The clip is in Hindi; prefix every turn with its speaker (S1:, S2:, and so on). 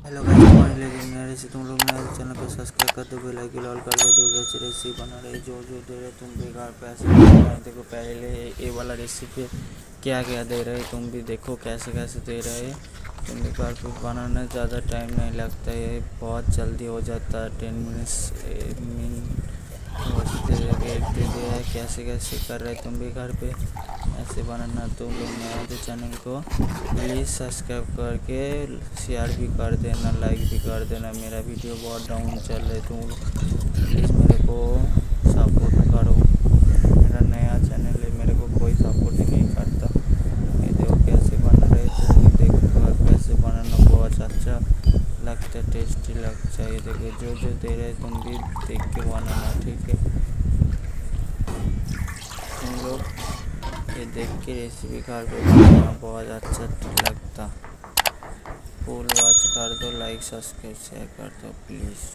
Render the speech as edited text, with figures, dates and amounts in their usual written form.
S1: हेलो गाइस, हमारे लिए मेरे से तुम लोग मेरे चैनल को सब्सक्राइब कर दो, बेल आइकन ऑल कर दो। रेसिपी बना रही जो दे रहे तुम भी घर पे ऐसे बनाए। देखो पहले ये वाला रेसिपी क्या क्या दे रहे तुम भी देखो, कैसे कैसे दे रहे। तुम भी घर पे बनाने ज़्यादा टाइम नहीं लगता है, बहुत जल्दी हो जाता है। 10 मिनट्स एक दे दिया है। कैसे कैसे कर रहे तुम भी घर पे ऐसे बनाना। तुम लोग नया तो चैनल को प्लीज़ सब्सक्राइब करके शेयर भी कर देना, लाइक भी कर देना। मेरा वीडियो बहुत डाउन चल रहा है, तुम प्लीज़ मेरे को सपोर्ट करो। मेरा नया चैनल है, मेरे को कोई सपोर्ट ही नहीं करता। ये देखो कैसे बन रहे, तुम भी देखो कैसे बनाना, बहुत अच्छा लगता है, टेस्टी लगता है। ये देखो जो दे रहे तुम भी देख के बनाना, ठीक है। तुम लोग ये देख के रेसिपी घर पे बनाना, बहुत अच्छा लगता। फुल वॉच कर दो, लाइक सब्सक्राइब शेयर कर दो प्लीज़।